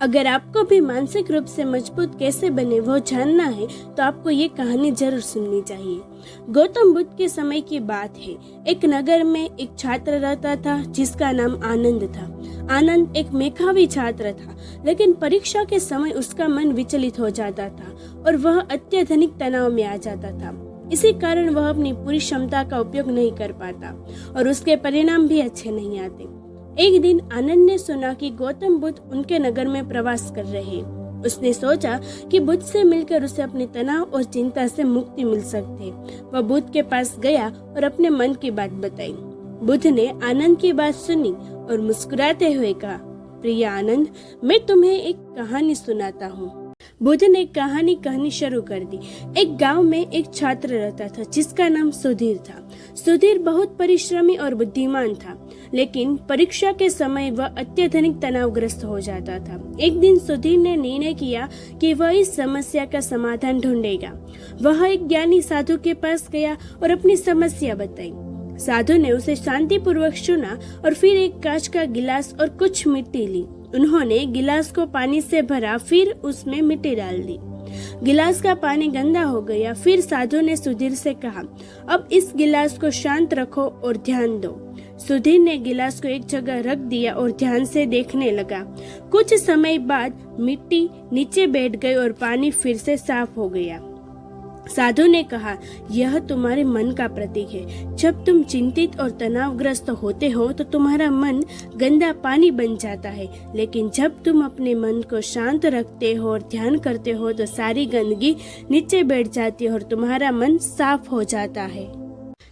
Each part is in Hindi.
अगर आपको भी मानसिक रूप से मजबूत कैसे बने वो जानना है तो आपको ये कहानी जरूर सुननी चाहिए। गौतम बुद्ध के समय की बात है। एक नगर में एक छात्र रहता था जिसका नाम आनंद था। आनंद एक मेधावी छात्र था, लेकिन परीक्षा के समय उसका मन विचलित हो जाता था और वह अत्यधिक तनाव में आ जाता था। इसी कारण वह अपनी पूरी क्षमता का उपयोग नहीं कर पाता और उसके परिणाम भी अच्छे नहीं आते। एक दिन आनंद ने सुना कि गौतम बुद्ध उनके नगर में प्रवास कर रहे हैं। उसने सोचा कि बुद्ध से मिलकर उसे अपने तनाव और चिंता से मुक्ति मिल सकती है। वह बुद्ध के पास गया और अपने मन की बात बताई। बुद्ध ने आनंद की बात सुनी और मुस्कुराते हुए कहा, प्रिय आनंद, मैं तुम्हें एक कहानी सुनाता हूँ। बुद्ध ने कहानी कहनी शुरू कर दी। एक गांव में एक छात्र रहता था जिसका नाम सुधीर था। सुधीर बहुत परिश्रमी और बुद्धिमान था, लेकिन परीक्षा के समय वह अत्यधिक तनावग्रस्त हो जाता था। एक दिन सुधीर ने निर्णय किया कि वह इस समस्या का समाधान ढूंढेगा। वह एक ज्ञानी साधु के पास गया और अपनी समस्या बताई। साधु ने उसे शांतिपूर्वक सुना और फिर एक कांच का गिलास और कुछ मिट्टी ली। उन्होंने गिलास को पानी से भरा, फिर उसमें मिट्टी डाल दी। गिलास का पानी गंदा हो गया। फिर साधु ने सुधीर से कहा, अब इस गिलास को शांत रखो और ध्यान दो। सुधीर ने गिलास को एक जगह रख दिया और ध्यान से देखने लगा। कुछ समय बाद मिट्टी नीचे बैठ गई और पानी फिर से साफ हो गया। साधु ने कहा, यह तुम्हारे मन का प्रतीक है। जब तुम चिंतित और तनावग्रस्त होते हो तो तुम्हारा मन गंदा पानी बन जाता है, लेकिन जब तुम अपने मन को शांत रखते हो और ध्यान करते हो तो सारी गंदगी नीचे बैठ जाती है और तुम्हारा मन साफ हो जाता है।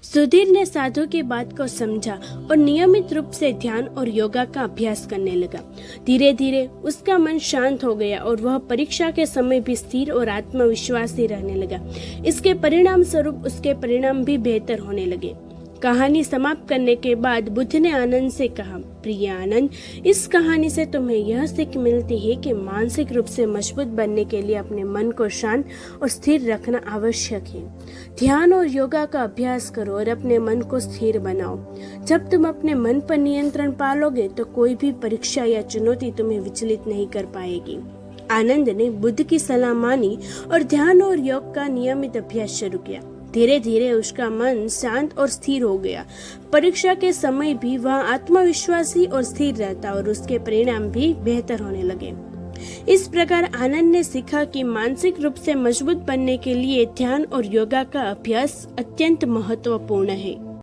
सुधीर ने साधु की बात को समझा और नियमित रूप से ध्यान और योगा का अभ्यास करने लगा। धीरे धीरे उसका मन शांत हो गया और वह परीक्षा के समय भी स्थिर और आत्मविश्वासी रहने लगा। इसके परिणाम स्वरूप उसके परिणाम भी बेहतर होने लगे। कहानी समाप्त करने के बाद बुद्ध ने आनंद से कहा, प्रिय आनंद, इस कहानी से तुम्हें यह सीख मिलती है कि मानसिक रूप से मजबूत बनने के लिए अपने मन को शांत और स्थिर रखना आवश्यक है। ध्यान और योगा का अभ्यास करो और अपने मन को स्थिर बनाओ। जब तुम अपने मन पर नियंत्रण पालोगे तो कोई भी परीक्षा या चुनौती तुम्हें विचलित नहीं कर पाएगी। आनंद ने बुद्ध की सलाह मानी और ध्यान और योग का नियमित अभ्यास शुरू किया। धीरे धीरे उसका मन शांत और स्थिर हो गया। परीक्षा के समय भी वह आत्मविश्वासी और स्थिर रहता और उसके परिणाम भी बेहतर होने लगे। इस प्रकार आनंद ने सीखा कि मानसिक रूप से मजबूत बनने के लिए ध्यान और योगा का अभ्यास अत्यंत महत्वपूर्ण है।